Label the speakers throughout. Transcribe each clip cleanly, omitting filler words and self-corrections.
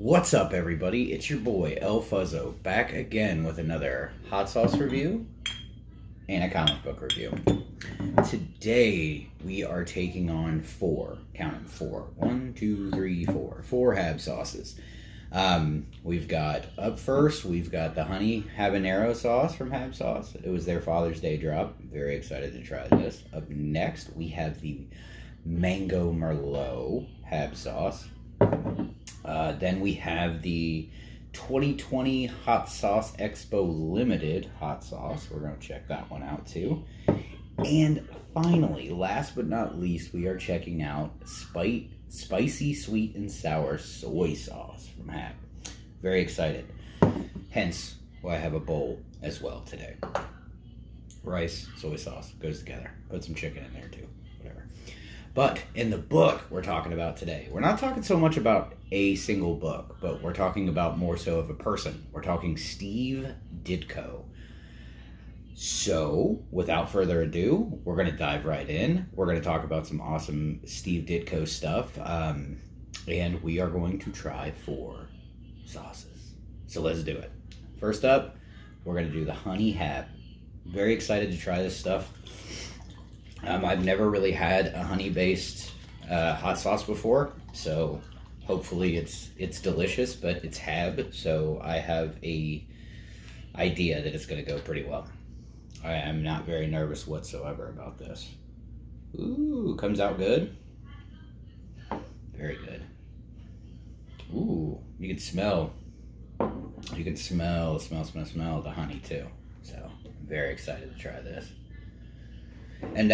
Speaker 1: What's up, everybody? It's your boy, Elfuzzzo, back again with another hot sauce review and a comic book review. Today, we are taking on count them, four Hab sauces. We've got, up first, we've got the honey habanero sauce from Hab Sauce. It was their Father's Day drop. Very excited to try this. Up next, we have the mango merlot Hab sauce. Then we have the 2020 Hot Sauce Expo Limited hot sauce. We're going to check that one out too. And finally, last but not least, we are checking out spicy sweet and sour soy sauce from Hab. Very excited. Hence why I have a bowl as well today. Rice, soy sauce goes together. Put some chicken in there too. Whatever. But in the book we're talking about today, we're not talking so much about a single book, but we're talking about more so of a person. We're talking Steve Ditko. So, without further ado, we're going to dive right in. We're going to talk about some awesome Steve Ditko stuff, and we are going to try 4 sauces. So let's do it. First up, we're going to do the Honey Hab. Very excited to try this stuff. I've never really had a honey-based hot sauce before, so hopefully it's delicious, but it's Hab, so I have a idea that it's going to go pretty well. I am not very nervous whatsoever about this. Ooh, comes out good. Very good. Ooh, you can smell the honey too. So I'm very excited to try this. And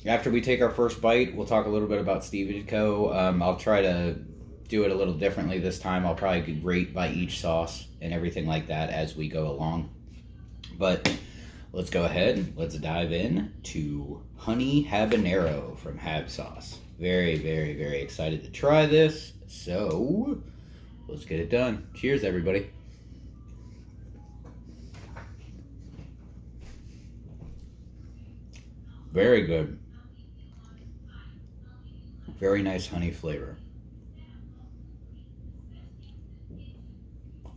Speaker 1: after we take our first bite, we'll talk a little bit about Steve Ditko. I'll try to do it a little differently this time. I'll probably rate by each sauce and everything like that as we go along. But let's go ahead. Let's dive in to Honey Habanero from Hab Sauce. Very, very, very excited to try this. So let's get it done. Cheers, everybody. Very good. Very nice honey flavor.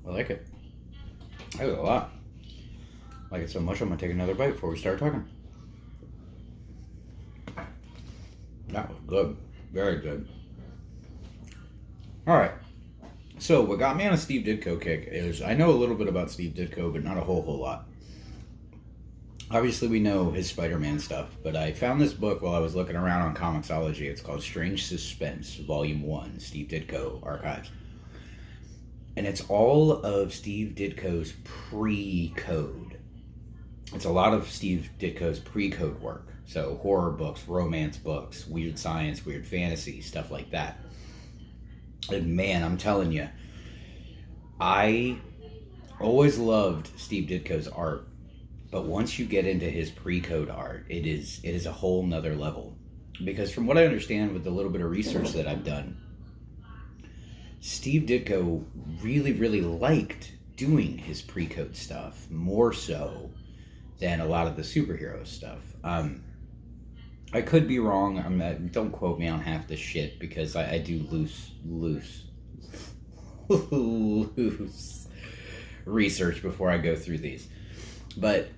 Speaker 1: I like it. I like it a lot. I like it so much I'm going to take another bite before we start talking. That was good. Very good. Alright. So what got me on a Steve Ditko kick is I know a little bit about Steve Ditko, but not a whole lot. Obviously, we know his Spider-Man stuff, but I found this book while I was looking around on Comixology. It's called Strange Suspense, Volume 1, Steve Ditko Archives. And it's all of Steve Ditko's pre-code. It's a lot of Steve Ditko's pre-code work. So horror books, romance books, weird science, weird fantasy, stuff like that. And man, I'm telling you, I always loved Steve Ditko's art. But once you get into his pre-code art, it is a whole nother level. Because from what I understand with the little bit of research that I've done, Steve Ditko really, really liked doing his pre-code stuff more so than a lot of the superhero stuff. I could be wrong. Don't quote me on half this shit because I do loose research before I go through these. But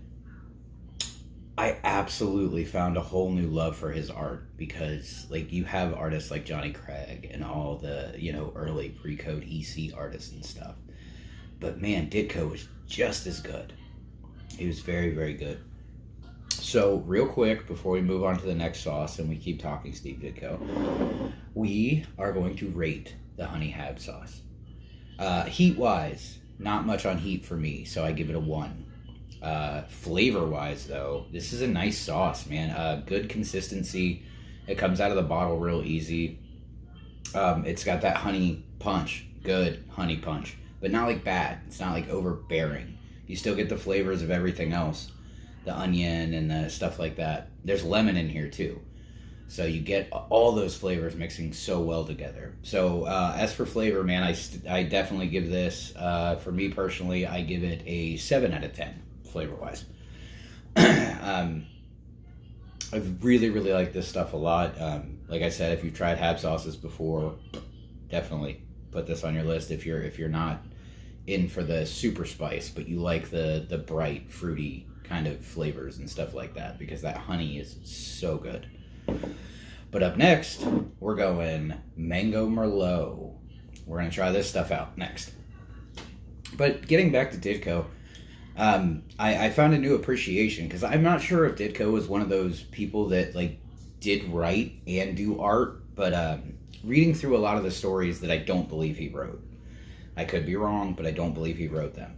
Speaker 1: I absolutely found a whole new love for his art because, like, you have artists like Johnny Craig and all the, early pre-code EC artists and stuff. But man, Ditko was just as good. He was very, very good. So, real quick, before we move on to the next sauce and we keep talking Steve Ditko, we are going to rate the Honey Hab sauce. Heat-wise, not much on heat for me, so I give it a 1. Flavor-wise, though, this is a nice sauce, man. Good consistency. It comes out of the bottle real easy. It's got that honey punch. Good honey punch. But not like bad. It's not like overbearing. You still get the flavors of everything else. The onion and the stuff like that. There's lemon in here, too. So you get all those flavors mixing so well together. So as for flavor, man, I definitely give this, for me personally, I give it a 7 out of 10. Flavor-wise. I really, really like this stuff a lot. Like I said, if you've tried Hab sauces before, definitely put this on your list if you're not in for the super spice, but you like the bright, fruity kind of flavors and stuff like that, because that honey is so good. But up next, we're going Mango Merlot. We're going to try this stuff out next. But getting back to Ditko, I found a new appreciation, because I'm not sure if Ditko was one of those people that like did write and do art, but reading through a lot of the stories that I don't believe he wrote. I could be wrong, but I don't believe he wrote them.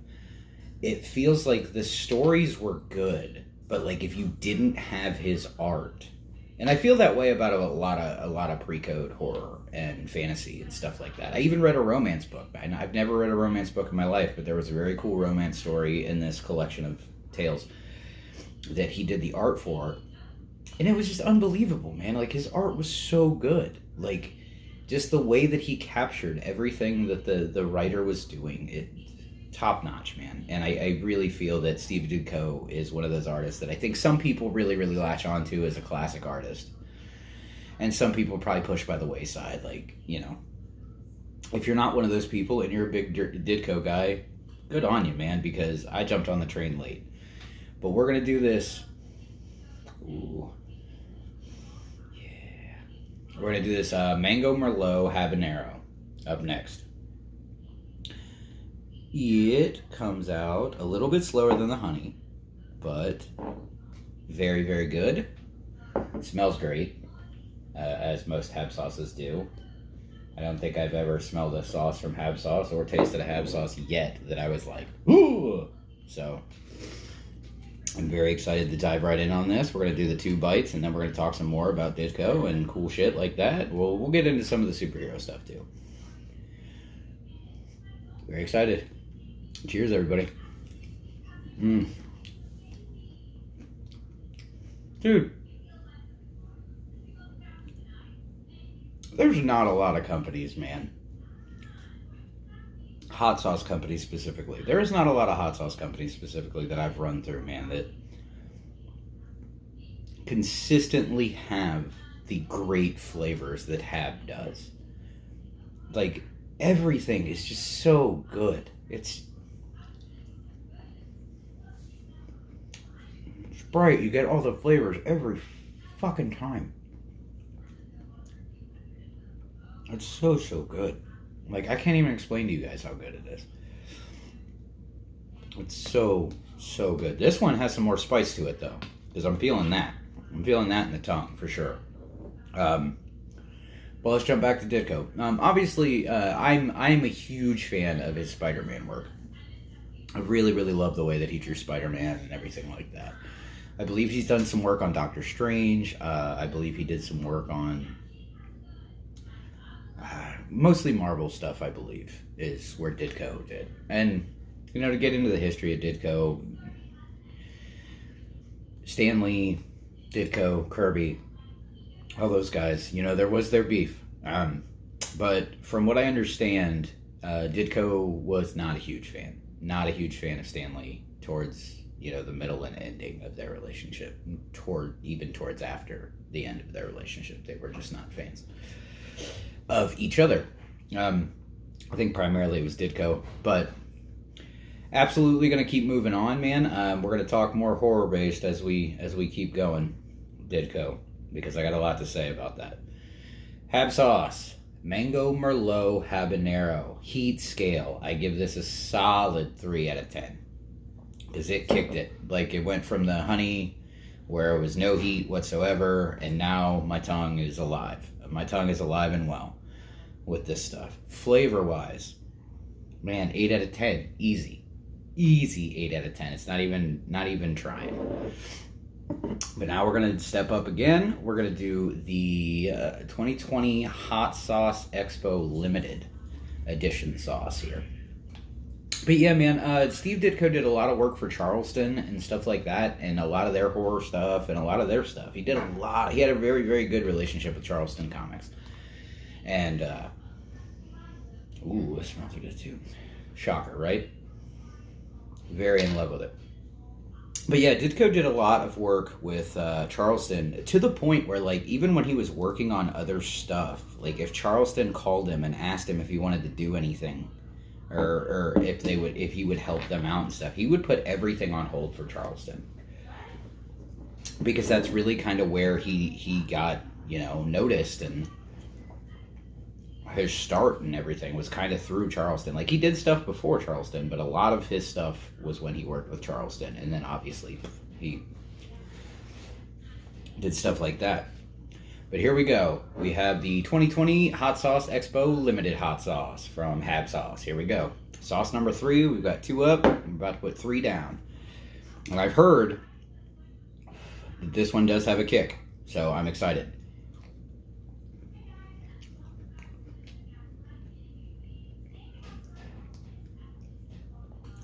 Speaker 1: It feels like the stories were good, but like if you didn't have his art, and I feel that way about a lot of pre-code horror and fantasy and stuff like that. I even read a romance book. I've never read a romance book in my life, but there was a very cool romance story in this collection of tales that he did the art for, and it was just unbelievable, man. Like, his art was so good. Like, just the way that he captured everything that the writer was doing, it top notch, man. And I really feel that Steve Ditko is one of those artists that I think some people really, really latch onto as a classic artist, and some people probably push by the wayside. Like, you know, if you're not one of those people and you're a big Ditko guy, good on you, man, because I jumped on the train late. But we're gonna do this. Ooh. We're going to do this Mango Merlot Habanero up next. It comes out a little bit slower than the honey, but very, very good. It smells great, as most Hab sauces do. I don't think I've ever smelled a sauce from Hab sauce or tasted a Hab sauce yet that I was like, ooh! So I'm very excited to dive right in on this. We're going to do the 2 bites, and then we're going to talk some more about Ditko and cool shit like that. We'll get into some of the superhero stuff, too. Very excited. Cheers, everybody. Dude. There's not a lot of companies, man. Hot sauce companies specifically. There is not a lot of hot sauce companies specifically that I've run through, man, that consistently have the great flavors that Hab does. Like, everything is just so good. It's bright. You get all the flavors every fucking time. It's so good. Like, I can't even explain to you guys how good it is. It's so good. This one has some more spice to it, though, because I'm feeling that. I'm feeling that in the tongue, for sure. Well, let's jump back to Ditko. Obviously, I'm a huge fan of his Spider-Man work. I really, really love the way that he drew Spider-Man and everything like that. I believe he's done some work on Doctor Strange. I believe he did some work on... mostly Marvel stuff, I believe, is where Ditko did. And, you know, to get into the history of Ditko, Stan Lee, Ditko, Kirby, all those guys, you know, there was their beef. But from what I understand, Ditko was not a huge fan. Not a huge fan of Stan Lee towards, you know, the middle and ending of their relationship. Even towards after the end of their relationship. They were just not fans of each other. I think primarily it was Ditko, but absolutely going to keep moving on, man. We're going to talk more horror based as we keep going. Ditko, because I got a lot to say about that. Hab sauce, Mango Merlot Habanero, heat scale. I give this a solid 3 out of 10 because it kicked it. Like, it went from the honey where it was no heat whatsoever, and now my tongue is alive. My tongue is alive and well with this stuff. Flavor-wise, man, 8 out of 10. Easy 8 out of 10. It's not even trying. But now we're going to step up again. We're going to do the 2020 Hot Sauce Expo Limited Edition sauce here. But yeah, man, Steve Ditko did a lot of work for Charleston and stuff like that, and a lot of their horror stuff and a lot of their stuff. He did a lot. He had a very, very good relationship with Charleston Comics. And, ooh, it smells good too. Shocker, right? Very in love with it. But yeah, Ditko did a lot of work with Charleston to the point where, like, even when he was working on other stuff, like if Charleston called him and asked him if he wanted to do anything, or if he would help them out and stuff, he would put everything on hold for Charleston, because that's really kind of where he got, you know, noticed, and his start and everything was kind of through Charleston. Like, he did stuff before Charleston, but a lot of his stuff was when he worked with Charleston, and then obviously he did stuff like that. But here we go. We have the 2020 Hot Sauce Expo Limited Hot Sauce from Hab Sauce. Here we go. Sauce number 3. We've got 2 up. I'm about to put 3 down. And I've heard that this one does have a kick, so I'm excited.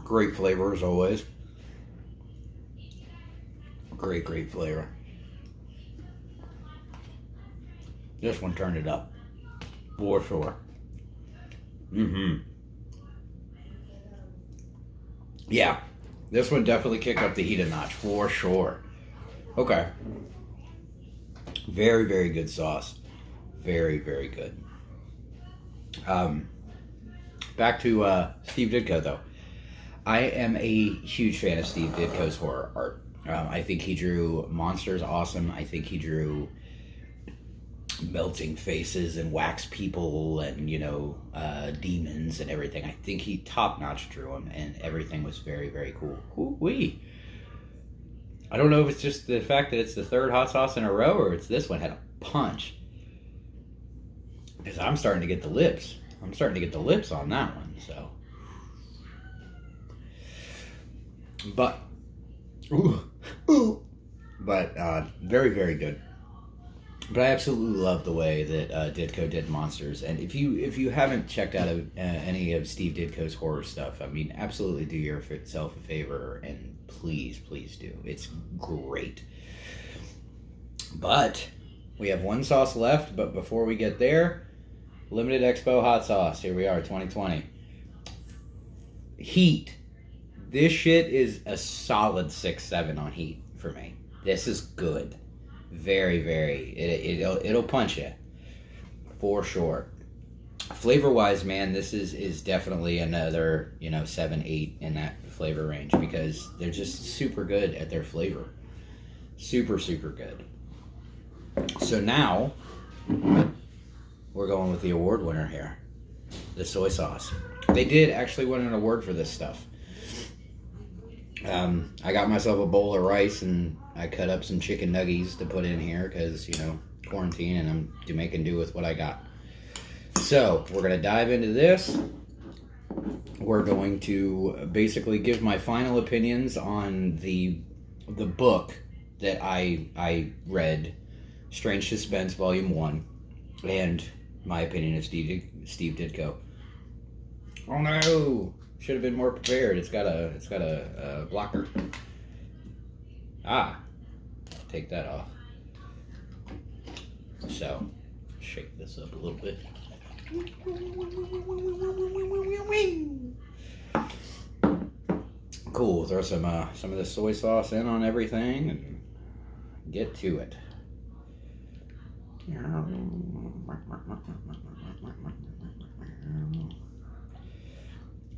Speaker 1: Great flavor as always. Great flavor. This one turned it up. For sure. Yeah. This one definitely kicked up the heat a notch. For sure. Okay. Very good sauce. Very good. Back to Steve Ditko, though. I am a huge fan of Steve Ditko's horror art. I think he drew monsters awesome. I think he drew melting faces and wax people and, you know, demons and everything. I think he top-notch drew them, and everything was very cool. Ooh-wee. I don't know if it's just the fact that it's the 3rd hot sauce in a row, or it's this one had a punch. Because I'm starting to get the lips. I'm starting to get the lips on that one, so... But, but very good. But I absolutely love the way that Ditko did monsters. And if you haven't checked out any of Steve Ditko's horror stuff, I mean, absolutely do yourself a favor and please do. It's great. But we have 1 sauce left. But before we get there, Limited Expo Hot Sauce. Here we are, 2020. Heat. This shit is a solid 6-7 on heat for me. This is good. Very. It'll punch you. For sure. Flavor-wise, man, this is definitely another, you know, 7-8 in that flavor range, because they're just super good at their flavor. Super good. So now, we're going with the award winner here. The soy sauce. They did actually win an award for this stuff. I got myself a bowl of rice and I cut up some chicken nuggies to put in here because, you know, quarantine, and I'm making do with what I got. So, we're going to dive into this. We're going to basically give my final opinions on the book that I read, Strange Suspense Volume 1, and my opinion of Steve Ditko. Oh no! Should have been more prepared. It's got a blocker. Take that off. So, shake this up a little bit. Cool. Throw some of the soy sauce in on everything and get to it.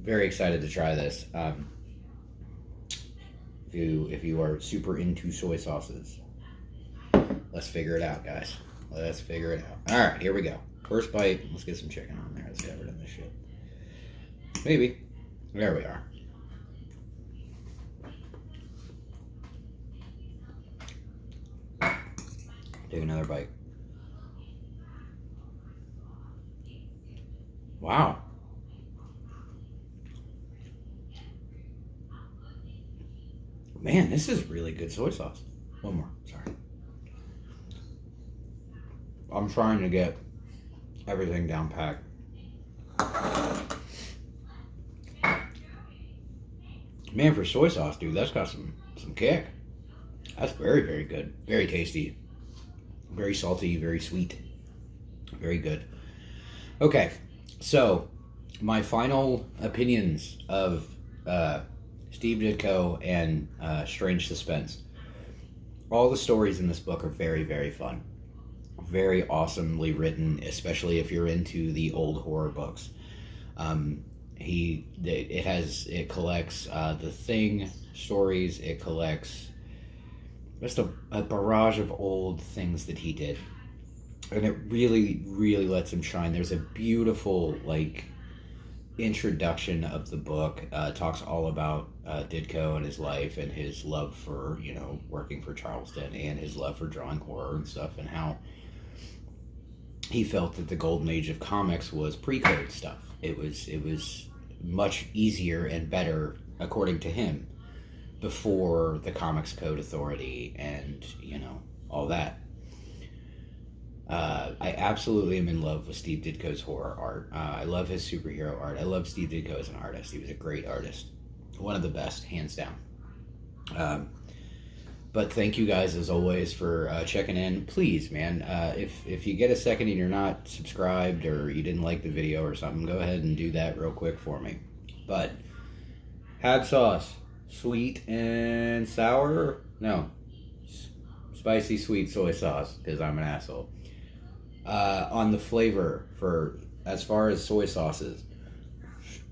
Speaker 1: Very excited to try this. If you are super into soy sauces, let's figure it out, guys. Let's figure it out. All right, here we go. First bite. Let's get some chicken on there. It's covered in this shit. Maybe. There we are. Take another bite. Wow. Man, this is really good soy sauce. One more, sorry. I'm trying to get everything down packed. Man, for soy sauce, dude, that's got some kick. That's very, very good. Very tasty. Very salty, very sweet. Very good. Okay, so my final opinions of Steve Ditko and Strange Suspense. All the stories in this book are very, very fun. Very awesomely written, especially if you're into the old horror books. It collects The Thing stories. It collects just a barrage of old things that he did, and it really, really lets him shine. There's a beautiful introduction of the book. Talks all about Ditko and his life and his love for working for Charleston and his love for drawing horror and stuff, and how he felt that the golden age of comics was pre-code stuff. It was much easier and better, according to him, before the Comics Code Authority and all that. I absolutely am in love with Steve Ditko's horror art. I love his superhero art. I love Steve Ditko as an artist. He was a great artist. One of the best, hands down. But thank you guys, as always, for checking in. Please, man, if you get a second and you're not subscribed or you didn't like the video or something, go ahead and do that real quick for me. But, hab sauce. Sweet and sour? No. Spicy sweet soy sauce, because I'm an asshole. On the flavor, as far as soy sauces,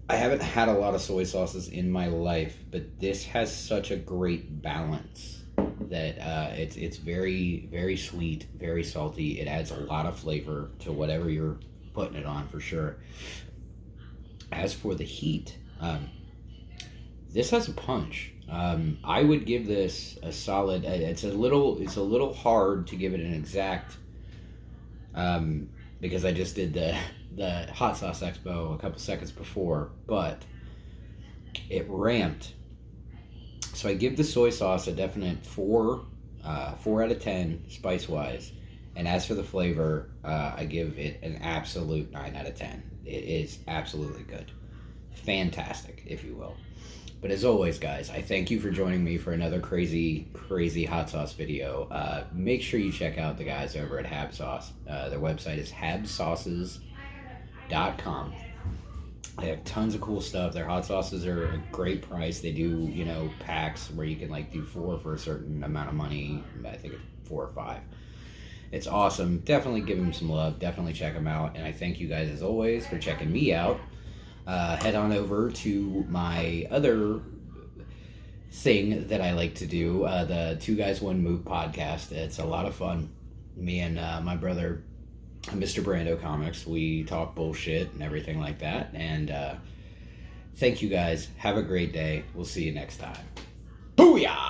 Speaker 1: I haven't had a lot of soy sauces in my life, but this has such a great balance that it's very, very sweet, very salty. It adds a lot of flavor to whatever you're putting it on, for sure. As for the heat, this has a punch. I would give this a solid. It's a little hard to give it an exact, because I just did the Hot Sauce Expo a couple seconds before, but it ramped. So I give the soy sauce a definite 4 out of 10 spice wise, and as for the flavor, I give it an absolute 9 out of 10. It is absolutely good, fantastic, if you will. But as always, guys, I thank you for joining me for another crazy, crazy hot sauce video. Make sure you check out the guys over at Hab Sauce. Their website is habsauces.com. They have tons of cool stuff. Their hot sauces are a great price. They do, packs where you can do 4 for a certain amount of money. I think it's 4 or 5. It's awesome. Definitely give them some love. Definitely check them out. And I thank you guys, as always, for checking me out. Head on over to my other thing that I like to do, the Two Guys One Move podcast. It's a lot of fun. Me and my brother, Mr. Brando Comics, we talk bullshit and everything like that. And thank you guys. Have a great day. We'll see you next time. Booyah!